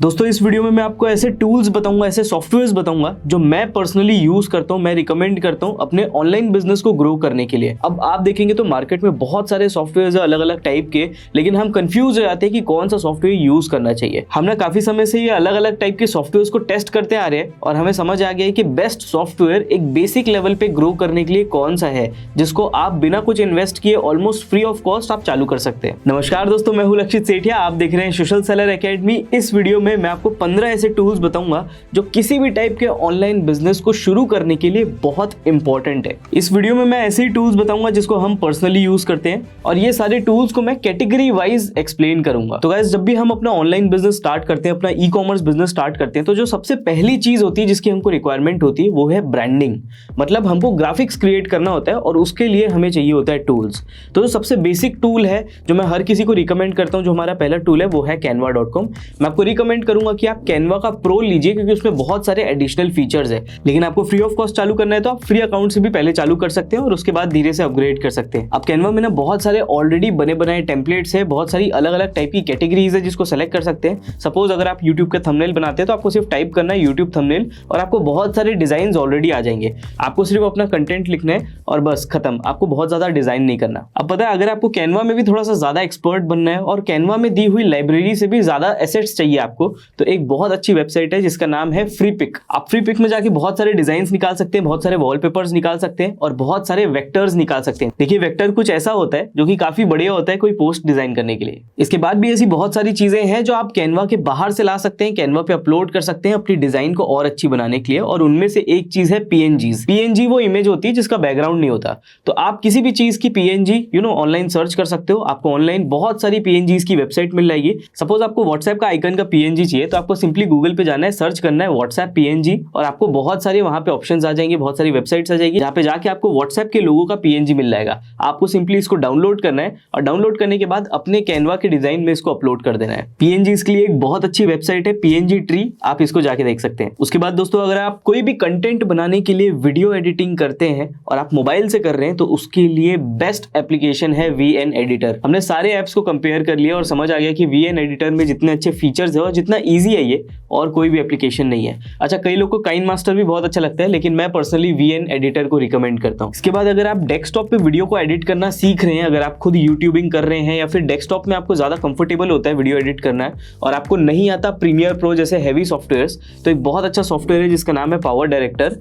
दोस्तों इस वीडियो में मैं आपको ऐसे टूल्स बताऊंगा, ऐसे सॉफ्टवेयर्स बताऊंगा जो मैं पर्सनली यूज करता हूं, मैं रिकमेंड करता हूं अपने ऑनलाइन बिजनेस को ग्रो करने के लिए। अब आप देखेंगे तो मार्केट में बहुत सारे सॉफ्टवेयर्स है अलग अलग टाइप के, लेकिन हम कंफ्यूज हो जाते हैं कि कौन सा सॉफ्टवेयर यूज करना चाहिए। हमने काफी समय से ये अलग अलग टाइप के सॉफ्टवेयर्स को टेस्ट करते आ रहे हैं और हमें समझ आ गया है कि बेस्ट सॉफ्टवेयर एक बेसिक लेवल पे ग्रो करने के लिए कौन सा है जिसको आप बिना कुछ इन्वेस्ट किए ऑलमोस्ट फ्री ऑफ कॉस्ट आप चालू कर सकते हैं। नमस्कार दोस्तों, मैं हूं लक्षित सेठिया, आप देख रहे हैं सोशल सेलर एकेडमी। इस वीडियो में मैं आपको 15 ऐसे टूल्स बताऊंगा जो किसी भी टाइप के ऑनलाइन बिजनेस को शुरू करने के लिए बहुत इंपॉर्टेंट है। इस वीडियो में मैं ऐसे ही टूल्स बताऊंगा जिसको हम पर्सनली यूज करते हैं और ये सारे टूल्स को मैं कैटेगरी वाइज एक्सप्लेन करूंगा। तो गाइस, जब भी हम अपना ऑनलाइन बिजनेस स्टार्ट करते हैं, अपना ई कॉमर्स बिजनेस स्टार्ट करते हैं, तो जो सबसे पहली चीज होती है जिसकी हमको रिक्वायरमेंट होती है वो है ब्रांडिंग। मतलब हमको ग्राफिक्स क्रिएट करना होता है और उसके लिए हमें चाहिए होता है टूल्स। तो जो सबसे बेसिक टूल है जो मैं हर किसी को रिकमेंड करता हूं, जो हमारा पहला टूल है वो है canva.com। मैं आपको रिकमेंड करूंगा कि आप कैनवा का प्रो लीजिए क्योंकि उसमें बहुत सारे एडिशनल फीचर्स है। लेकिन आपको फ्री ऑफ कॉस्ट चालू करना है तो आप फ्री अकाउंट से भी पहले चालू कर सकते हैं और उसके बाद धीरे से अपग्रेड कर सकते हैं। अब कैनवा में ना बहुत सारे ऑलरेडी बने बनाए टेम्पलेट्स है, बहुत सारी अलग अलग टाइप की कैटेगरीज है जिसको सेलेक्ट कर सकते हैं। सपोज अगर आप यूट्यूब के थंबनेल बनाते हैं तो आपको सिर्फ टाइप करना है यूट्यूब थंबनेल और आपको बहुत सारे डिजाइन ऑलरेडी आ जाएंगे। आपको सिर्फ अपना कंटेंट लिखना है और बस खत्म, आपको बहुत ज्यादा डिजाइन नहीं करना। अब पता है, अगर आपको कैनवा में भी थोड़ा सा ज्यादा एक्सपर्ट बनना है और कैनवा में दी हुई लाइब्रेरी से भी ज्यादा एसेट्स चाहिए आपको, तो एक बहुत अच्छी वेबसाइट है जिसका नाम है फ्रीपिक। आप फ्रीपिक में जाके बहुत सारे डिजाइन निकाल सकते हैं, बहुत सारे वॉलपेपर्स निकाल सकते हैं और बहुत सारे वेक्टर्स निकाल सकते हैं। देखिए, वेक्टर कुछ ऐसा होता है जो कि काफी बढ़िया होता है कोई पोस्ट डिजाइन करने के लिए। इसके बाद भी ऐसी बहुत सारी चीजें हैं जो आप कैनवा के बाहर से ला सकते हैं, कैनवा पे अपलोड कर सकते हैं अपनी डिजाइन को और अच्छी बनाने के लिए। और उनमें से एक चीज है पीएनजीज। पीएनजी वो इमेज होती है जिसका बैकग्राउंड नहीं होता। तो आप किसी भी चीज की पीएनजी ऑनलाइन सर्च कर सकते हो। आपको ऑनलाइन बहुत सारी पीएनजीज की वेबसाइट मिल जाएगी। सपोज आपको व्हाट्सएप का आइकन का पीएनजी चाहिए तो आपको सिंपली गूगल पे जाना है, सर्च करना है व्हाट्सएप पीएनजी और आपको बहुत सारे वहां पे ऑप्शंस आ जाएंगे, बहुत सारी वेबसाइट्स आ जाएगी जहां पे जाके आपको व्हाट्सएप के लोगों का पीएनजी मिल जाएगा। आपको सिंपली इसको डाउनलोड करना है और डाउनलोड करने के बाद अपने कैनवा के डिजाइन में इसको अपलोड कर देना है। पीएनजी के लिए एक बहुत अच्छी वेबसाइट है पीएनजी ट्री, आप इसको जाके देख सकते हैं। उसके बाद दोस्तों, अगर आप कोई भी कंटेंट बनाने के लिए वीडियो एडिटिंग करते हैं और आप मोबाइल से कर रहे हैं तो उसके लिए बेस्ट एप्लीकेशन है VN एडिटर। हमने सारे एप्स को कंपेयर कर लिया और समझ आ गया कि VN एडिटर में जितने अच्छे फीचर्स है और जितना ईजी है ये और कोई भी एप्लीकेशन नहीं है। अच्छा, कई लोग को काइनमास्टर भी बहुत अच्छा लगता है, लेकिन मैं पर्सनली VN एडिटर को रिकमेंड करता हूं। इसके बाद अगर आप डेस्कटॉप पे वीडियो को एडिट करना सीख रहे हैं, अगर आप खुद यूट्यूबिंग कर रहे हैं या फिर डेस्कटॉप में आपको ज्यादा कंफर्टेबल होता है वीडियो एडिट करना है और आपको नहीं आता प्रीमियर प्रो जैसे हैवी सॉफ्टवेयर्स, तो एक बहुत अच्छा सॉफ्टवेयर है जिसका नाम है पावर डायरेक्टर।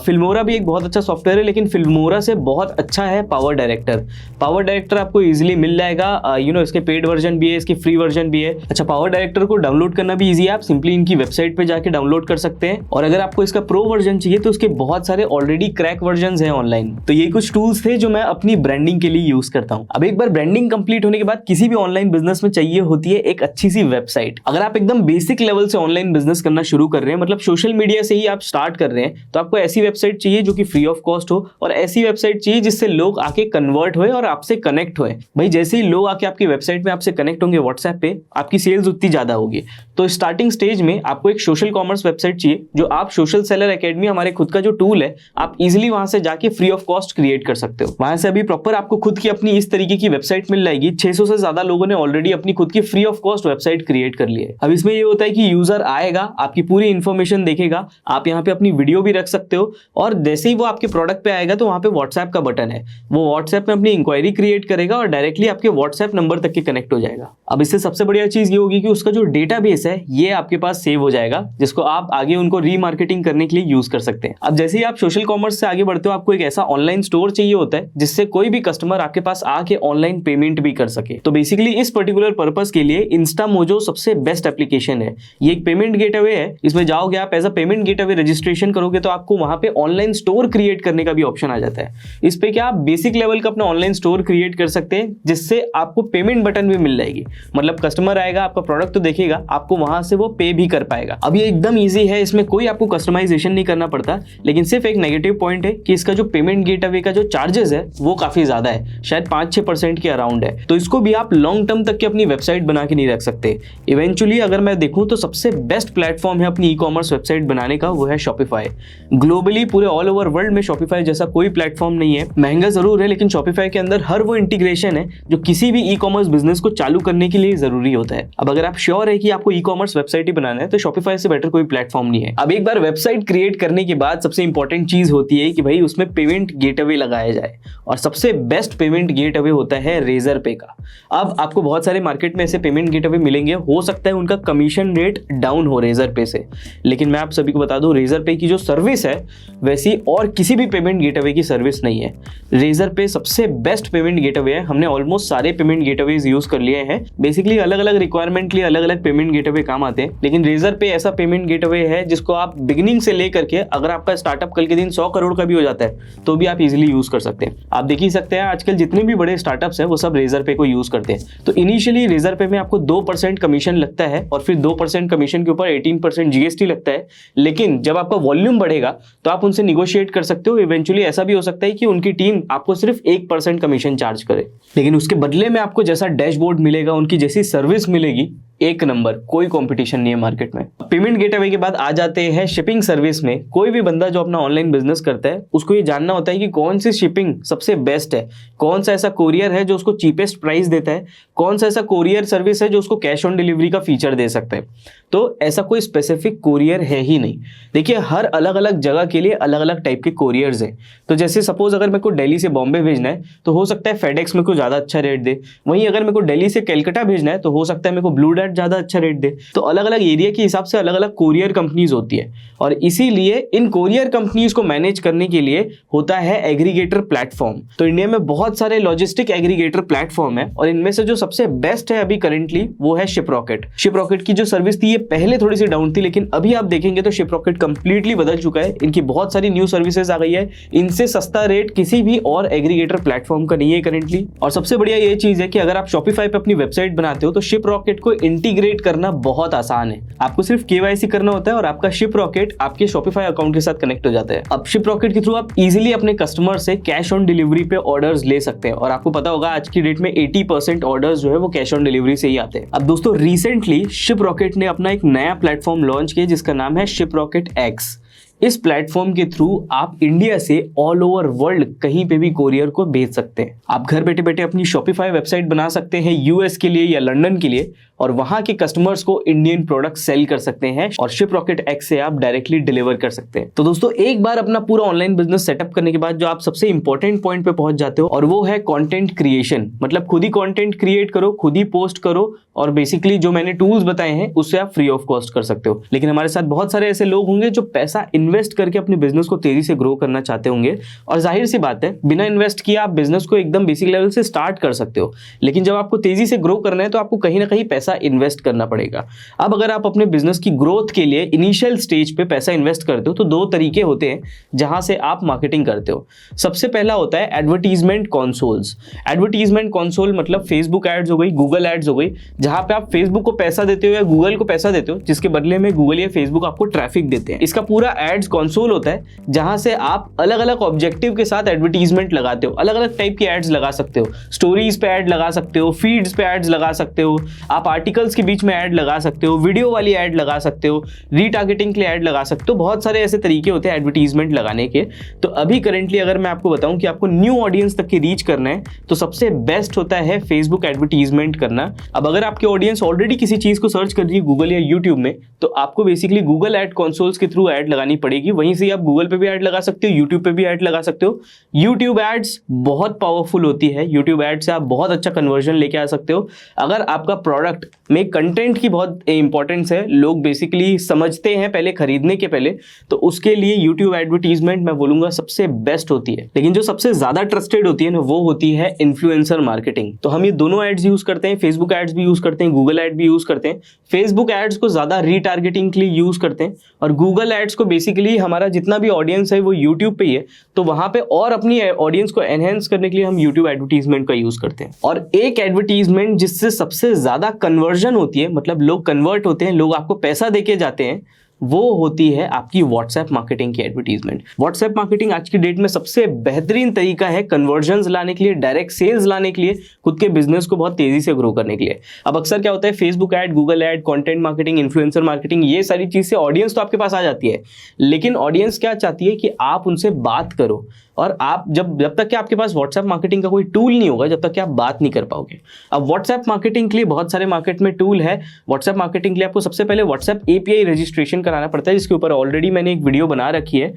फिल्मोरा भी एक बहुत अच्छा सॉफ्टवेयर है, लेकिन फिल्मोरा से बहुत अच्छा है पावर डायरेक्टर। पावर डायरेक्टर आपको इजीली मिल जाएगा, इसके पेड वर्जन भी है, इसकी फ्री वर्जन भी है। अच्छा, पावर डायरेक्टर को डाउनलोड करना भी इजी है, आप सिंपली इनकी वेबसाइट पे जाके डाउनलोड कर सकते हैं। और अगर आपको इसका प्रो वर्जन चाहिए तो उसके बहुत सारे ऑलरेडी क्रैक वर्जन हैं ऑनलाइन। तो ये कुछ टूल्स थे जो मैं अपनी ब्रांडिंग के लिए यूज करता हूं। अब एक बार ब्रांडिंग कंप्लीट होने के बाद किसी भी ऑनलाइन बिजनेस में चाहिए होती है एक अच्छी सी वेबसाइट। अगर आप एकदम बेसिक लेवल से ऑनलाइन बिजनेस करना शुरू कर रहे हैं, मतलब सोशल मीडिया से ही आप स्टार्ट कर रहे हैं, तो आपको ऐसी वेबसाइट चाहिए जो कि फ्री ऑफ कॉस्ट हो और ऐसी वेबसाइट चाहिए जिससे लोग आके कन्वर्ट हुए और आपसे कनेक्ट हुए। भाई, जैसे ही लोग आके आपकी वेबसाइट में आपसे कनेक्ट होंगे व्हाट्सएप पे, आपकी सेल्स उतनी ज्यादा होगी। तो स्टार्टिंग स्टेज में आपको एक सोशल कॉमर्स वेबसाइट चाहिए जो आप सोशल सेलर एकेडमी, हमारे खुद का जो टूल है, आप इजीली वहां से जाके फ्री ऑफ कॉस्ट क्रिएट कर सकते हो। वहां से अभी प्रॉपर आपको खुद की अपनी इस तरीके की वेबसाइट मिल जाएगी। 600 से ज्यादा लोगों ने ऑलरेडी अपनी खुद की free of cost website create कर ली है। अब इसमें ये होता है कि यूजर आएगा, आपकी पूरी इंफॉर्मेशन देखेगा, आप यहाँ पे अपनी वीडियो भी रख सकते हो और जैसे ही वो आपके प्रोडक्ट पे आएगा तो वहां पे व्हाट्सएप का बटन है, वो व्हाट्सएप में अपनी इंक्वायरी क्रिएट करेगा और डायरेक्टली आपके व्हाट्सएप नंबर तक के कनेक्ट हो जाएगा। अब इससे सबसे बढ़िया चीज ये होगी कि उसका जो डेटाबेस है ये आपके पास सेव हो जाएगा, जिसको आप आगे उनको रीमार्केटिंग करने के लिए यूज कर सकते हैं। अब जैसे ही आप सोशल कॉमर्स से आगे बढ़ते हो, आपको एक ऐसा ऑनलाइन स्टोर चाहिए होता है जिससे कोई भी कस्टमर आपके पास आके ऑनलाइन पेमेंट भी कर सके। तो बेसिकली इस पर्टिकुलर पर्पस के लिए इंस्टामोजो सबसे बेस्ट एप्लीकेशन है। ये एक पेमेंट गेटवे है, इसमें जाओगे आप as a payment gateway registration करोगे तो आपको वहां पे ऑनलाइन स्टोर क्रिएट करने का भी ऑप्शन आ जाता है। इस पे क्या आप बेसिक लेवल का अपना ऑनलाइन स्टोर क्रिएट कर सकते हैं जिससे आपको पेमेंट बटन भी मिल जाएगी। मतलब कस्टमर आएगा, आपका प्रोडक्ट तो देखेगा, आपको वहां से वो पे भी कर पाएगा। अब ये एकदम इजी है, इसमें कोई आपको कस्टमाइजेशन नहीं करना पड़ता, लेकिन सिर्फ एक नेगेटिव पॉइंट है कि इसका जो पेमेंट गेटवे का जो चार्जेस है वो काफी ज्यादा है, शायद 5-6% के अराउंड है। तो इसको भी आप लॉन्ग टर्म तक की अपनी वेबसाइट बना के नहीं रख सकते। इवेंचुअली अगर मैं देखूं तो सबसे बेस्ट प्लेटफॉर्म है अपनी ई कॉमर्स वेबसाइट बनाने का, वो है शॉपिफाई। ग्लोबली पूरे ऑल ओवर वर्ल्ड में शॉपिफाई जैसा कोई प्लेटफॉर्म नहीं है। महंगा जरूर है, लेकिन शॉपिफाई के अंदर हर वो इंटीग्रेशन है जो किसी भी ई कॉमर्स बिजनेस को चालू करने के लिए जरूरी होता है। अब अगर आप श्योर है कि आपको ई कॉमर्स वेबसाइट ही बनाना है तो शॉपिफाई से बेटर कोई प्लेटफॉर्म नहीं है। अब एक बार वेबसाइट क्रिएट करने के बाद सबसे इंपॉर्टेंट चीज होती है कि भाई उसमें पेमेंट गेटवे लगाया जाए, और सबसे बेस्ट पेमेंट गेटवे होता है रेजर पे का। अब आपको बहुत सारे मार्केट में ऐसे पेमेंट गेटवे मिलेंगे, हो सकता है उनका कमीशन रेट डाउन हो रेजर पे से, लेकिन मैं आप सभी को बता दूं रेजर पे की जो सर्विस है वैसी और किसी भी पेमेंट गेटवे की सर्विस नहीं है। रेजर पे सबसे बेस्ट पेमेंट गेटवे है। हमने ऑलमोस्ट सारे पेमेंट गेटवेज यूज कर लिए हैं। बेसिकली अलग अलग रिक्वायरमेंट के लिए अलग अलग पेमेंट गेटवे काम आते हैं, लेकिन रेजर पे ऐसा पेमेंट गेटवे है जिसको आप बिगिनिंग से लेकर के, अगर आपका स्टार्टअप कल के दिन 100 करोड़ का भी हो जाता है तो भी आप इजीली यूज कर सकते हैं। आप देख ही सकते हैं आजकल जितने भी बड़े स्टार्टअप्स हैं वो सब रेजर पे को यूज करते हैं। तो इनिशियली रेजर पे में आपको 2% कमीशन लगता है और फिर 2% कमीशन के ऊपर 18% जीएसटी लगता है, लेकिन जब आपका वॉल्यूम बढ़ेगा तो आप उनसे निगोशिएट कर सकते हो। इवेंचुअली ऐसा भी हो सकता है कि उनकी टीम आपको सिर्फ 1% कमीशन चार्ज करे, लेकिन उसके बदले में आपको जैसा डैशबोर्ड मिलेगा, उनकी जैसी सर्विस मिलेगी, एक नंबर, कोई कंपटीशन नहीं है मार्केट में। पेमेंट गेटवे के बाद आ जाते हैं शिपिंग सर्विस में। कोई भी बंदा जो अपना ऑनलाइन बिजनेस करता है उसको ये जानना होता है कि कौन सी शिपिंग सबसे बेस्ट है, कौन सा ऐसा कोरियर है जो उसको चीपेस्ट प्राइस देता है, कौन सा ऐसा कोरियर सर्विस है जो उसको कैश ऑन डिलीवरी का फीचर दे सकता है। तो ऐसा कोई स्पेसिफिक कोरियर है ही नहीं। देखिए हर अलग अलग जगह के लिए अलग अलग टाइप के कोरियर्स हैं। तो जैसे सपोज अगर मेरे को दिल्ली से बॉम्बे भेजना है तो हो सकता है फेडेक्स मेरे को ज़्यादा अच्छा रेट दे, वहीं अगर मेरे को दिल्ली से कलकत्ता भेजना है तो हो सकता है मेरे को ब्लू डार्ट ज़्यादा अच्छा रेट दे। तो अलग अलग एरिया के हिसाब से अलग अलग कोरियर कंपनीज होती है, और इसीलिए इन कोरियर कंपनीज को मैनेज करने के लिए होता है एग्रीगेटर प्लेटफॉर्म। तो इंडिया में बहुत सारे लॉजिस्टिक एग्रीगेटर प्लेटफॉर्म है, और इनमें से जो सबसे बेस्ट है अभी करंटली वो है शिपरॉकेट। शिपरॉकेट की जो सर्विस थी ये पहले थोड़ी सी डाउन थी, लेकिन अभी आप देखेंगे तो शिपरॉकेट कंप्लीटली बदल चुका है। इनकी बहुत सारी न्यू सर्विसेज आ गई है। इनसे सस्ता रेट किसी भी और एग्रीगेटर प्लेटफॉर्म का नहीं है करंटली। और सबसे बढ़िया ये चीज है कि अगर आप शॉपिफाई पे अपनी वेबसाइट बनाते हो तो शिपरॉकेट को इंटीग्रेट करना बहुत आसान है। आपको सिर्फ केवाईसी करना होता है और आपका शिपरॉकेट आपके शॉपिफाई अकाउंट के साथ कनेक्ट हो जाता है। अब शिपरॉकेट के थ्रू आप इजीली अपने कस्टमर से कैश ऑन डिलीवरी पे ऑर्डर्स ले सकते हैं, और आपको पता होगा आज की डेट में 80% ऑर्डर्स जो है वो कैश ऑन डिलीवरी से ही आते हैं। अब दोस्तों रिसेंटली शिपरॉकेट ने अपना एक नया प्लेटफॉर्म लॉन्च किया जिसका नाम है शिपरॉकेट एक्स। इस प्लेटफॉर्म के थ्रू आप इंडिया से ऑल ओवर वर्ल्ड कहीं पे भी कोरियर को भेज सकते हैं। आप घर बैठे बैठे अपनी शॉपिफाई वेबसाइट बना सकते हैं यूएस के लिए या लंदन के लिए, और वहां के कस्टमर्स को इंडियन प्रोडक्ट सेल कर सकते हैं, और शिपरॉकेट एक्स से आप डायरेक्टली डिलीवर कर सकते हैं। तो दोस्तों एक बार अपना पूरा ऑनलाइन बिजनेस सेटअप करने के बाद जो आप सबसे इंपॉर्टेंट पॉइंट पे पहुंच जाते हो, और वो है कंटेंट क्रिएशन। मतलब खुद ही कंटेंट क्रिएट करो, खुद ही पोस्ट करो, और बेसिकली जो मैंने टूल्स बताए हैं उससे आप फ्री ऑफ कॉस्ट कर सकते हो। लेकिन हमारे साथ बहुत सारे ऐसे लोग होंगे जो पैसा इन्वेस्ट करके अपने बिजनेस को तेजी से ग्रो करना चाहते होंगे, और जाहिर सी बात है बिना इन्वेस्ट किए आप बिजनेस को एकदम बेसिक लेवल से स्टार्ट कर सकते हो, लेकिन जब आपको तेजी से ग्रो करना है तो आपको कहीं ना कहीं पैसा इन्वेस्ट करना पड़ेगा। अब अगर आप अपने बिजनेस की ग्रोथ के लिए इनिशियल स्टेज पे पैसा इन्वेस्ट करते हो तो दो तरीके होते हैं जहां से आप मार्केटिंग करते हो। सबसे पहला होता है एडवर्टीजमेंट कंसोल्स। एडवर्टीजमेंट कंसोल मतलब फेसबुक एड्स हो गई, गूगल एड्स हो गई, जहां पे आप फेसबुक को पैसा देते हो या गूगल को पैसा देते हो, जिसके बदले में गूगल या फेसबुक आपको ट्रैफिक देते हैं। इसका पूरा एड्स कंसोल होता है जहां से आप अलग अलग ऑब्जेक्टिव के साथ एडवर्टीजमेंट लगाते हो। अलग अलग टाइप की एड्स लगा सकते हो, स्टोरीज पे एड लगा सकते हो, फीड्स पे एड्स लगा सकते हो, आप आर्टिकल्स के बीच में ऐड लगा सकते हो, वीडियो वाली ऐड लगा सकते हो, रीटारगेटिंग के लिए ऐड लगा सकते हो। बहुत सारे ऐसे तरीके होते हैं एडवर्टीजमेंट लगाने के। तो अभी करंटली अगर मैं आपको बताऊं कि आपको न्यू ऑडियंस तक की रीच करना है तो सबसे बेस्ट होता है फेसबुक एडवर्टीजमेंट करना। अब अगर आपकी ऑडियंस ऑलरेडी किसी चीज को सर्च कर रही है गूगल या यूट्यूब में, तो आपको बेसिकली गूगल एड कंसोल्स के थ्रू ऐड लगानी पड़ेगी। वहीं से आप गूगल पे भी ऐड लगा सकते हो, यूट्यूब पे भी ऐड लगा सकते हो। यूट्यूब एड्स बहुत पावरफुल होती है। यूट्यूब एड से आप बहुत अच्छा कन्वर्जन लेके आ सकते हो। अगर आपका प्रोडक्ट में कंटेंट की बहुत इंपॉर्टेंस है, लोग बेसिकली समझते हैं पहले खरीदने के पहले, तो उसके लिए यूट्यूब एडवर्टीजमेंट मैं बोलूंगा सबसे बेस्ट होती है। लेकिन जो सबसे ज्यादा ट्रस्टेड होती है ना वो होती है इन्फ्लुएंसर मार्केटिंग। तो हम ये दोनों एड्स यूज करते हैं, फेसबुक एड्स भी यूज करते हैं, गूगल एड भी यूज करते हैं। फेसबुक एड्स को ज्यादा रीटारगेटिंग के लिए यूज करते हैं, और गूगल एड्स को बेसिकली हमारा जितना भी ऑडियंस है वो यूट्यूब पे ही है, तो वहां पे और अपनी ऑडियंस को एनहेंस करने के लिए हम यूट्यूब एडवर्टीजमेंट का यूज करते हैं। और एक एडवर्टीजमेंट जिससे सबसे ज्यादा कन्वर्जन होती है, मतलब लोग कन्वर्ट होते हैं, लोग आपको पैसा देके जाते हैं, वो होती है आपकी व्हाट्सएप मार्केटिंग की एडवर्टीजमेंट। व्हाट्सएप मार्केटिंग आज की डेट में सबसे बेहतरीन तरीका है कन्वर्जन्स लाने के लिए, डायरेक्ट सेल्स लाने के लिए, खुद के बिजनेस को बहुत तेजी से ग्रो करने के लिए। अब अक्सर क्या होता है, Facebook ad, Google add, content marketing, influencer marketing, ये सारी चीज से ऑडियंस तो आपके पास आ जाती है, लेकिन ऑडियंस क्या चाहती है कि आप उनसे बात करो। और आप जब तक कि आपके पास व्हाट्सएप मार्केटिंग का कोई टूल नहीं होगा, जब तक कि आप बात नहीं कर पाओगे। अब व्हाट्सएप मार्केटिंग के लिए बहुत सारे मार्केट में टूल है। व्हाट्सएप मार्केटिंग के लिए आपको सबसे पहले व्हाट्सएप एपीआई रजिस्ट्रेशन कराना पड़ता है, जिसके ऊपर ऑलरेडी मैंने एक वीडियो बना रखी है।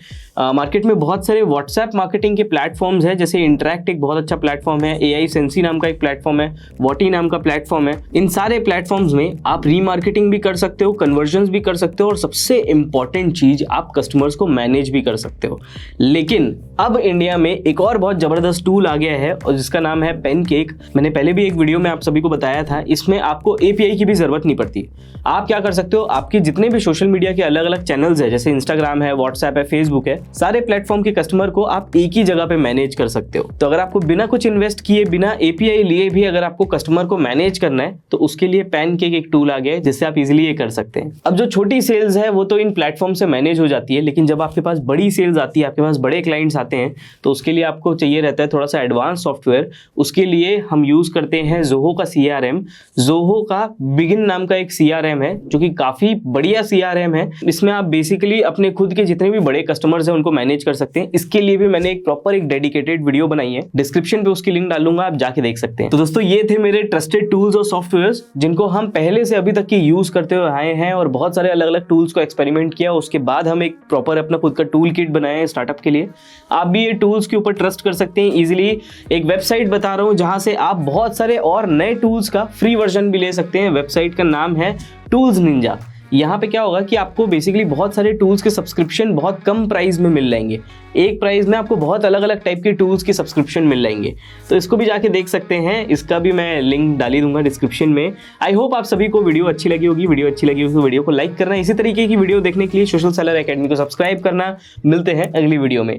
मार्केट में बहुत सारे व्हाट्सएप मार्केटिंग के प्लेटफॉर्म्स है, जैसे इंटरैक्ट एक बहुत अच्छा प्लेटफॉर्म है, एआई सेंसी नाम का एक प्लेटफॉर्म है, वॉटी नाम का प्लेटफॉर्म है। इन सारे प्लेटफॉर्म्स में आप रीमार्केटिंग भी कर सकते हो, कन्वर्जन्स भी कर सकते हो, और सबसे इंपॉर्टेंट चीज, आप कस्टमर्स को मैनेज भी कर सकते हो। लेकिन अब इंडिया में एक और बहुत जबरदस्त टूल आ गया है, और जिसका नाम है पेनकेक। मैंने पहले भी एक वीडियो में आप सभी को बताया था, इसमें आपको एपीआई की भी जरूरत नहीं पड़ती। आप क्या कर सकते हो, आपके जितने भी सोशल मीडिया के अलग अलग चैनल्स है, जैसे इंस्टाग्राम है, व्हाट्सएप है, फेसबुक है, सारे प्लेटफॉर्म के कस्टमर को आप एक ही जगह पे मैनेज कर सकते हो। तो अगर आपको बिना कुछ इन्वेस्ट किए, बिना एपीआई लिए भी अगर आपको कस्टमर को मैनेज करना है, तो उसके लिए पेनकेक एक टूल आ गया है, जिससे आप इजिली ये कर सकते हैं। अब जो छोटी सेल्स है वो तो इन प्लेटफॉर्म से मैनेज हो जाती है, लेकिन जब आपके पास बड़ी सेल्स आती है, आपके पास बड़े क्लाइंट्स आते हैं, तो उसके लिए आपको चाहिए रहता है थोड़ा सा एडवांस सॉफ्टवेयर। उसके लिए हम यूज करते हैं जोहो का सीआरएम। जोहो का बिगिन नाम का एक सीआरएम है, जो कि काफी बढ़िया सीआरएम है। इसमें आप बेसिकली अपने खुद के जितने भी बड़े कस्टमर्स हैं उनको मैनेज कर सकते हैं। इसके लिए भी मैंने एक डेडिकेटेड वीडियो बनाई है, डिस्क्रिप्शन पे उसकी लिंक डालूंगा, आप जाके देख सकते हैं। तो दोस्तों, ये थे मेरे ट्रस्टेड टूल्स और सॉफ्टवेयर्स, जिनको हम पहले से अभी तक की यूज करते हुए आए हैं, और बहुत सारे अलग अलग टूल्स को एक्सपेरिमेंट किया। उसके बाद हम एक प्रॉपर अपना खुद का टूल किट बनाए हैं स्टार्टअप के लिए। आप भी ये टूल्स के ऊपर ट्रस्ट कर सकते हैं इजीली। एक वेबसाइट बता रहा हूं जहां से आप बहुत सारे और नए टूल्स का फ्री वर्जन भी ले सकते हैं। वेबसाइट का नाम है टूल्स निंजा। यहाँ पे क्या होगा कि आपको बेसिकली बहुत सारे टूल्स के सब्सक्रिप्शन बहुत कम प्राइस में मिल जाएंगे। एक प्राइस में आपको बहुत अलग अलग टाइप के टूल्स के सब्सक्रिप्शन मिल जाएंगे, तो इसको भी जाके देख सकते हैं। इसका भी मैं लिंक डाली दूंगा डिस्क्रिप्शन में। आई होप आप सभी को वीडियो अच्छी लगी होगी। वीडियो अच्छी लगी होगी तो वीडियो को लाइक करना, इसी तरीके की वीडियो देखने के लिए सोशल सेलर एकेडमी को सब्सक्राइब करना। मिलते हैं अगली वीडियो में।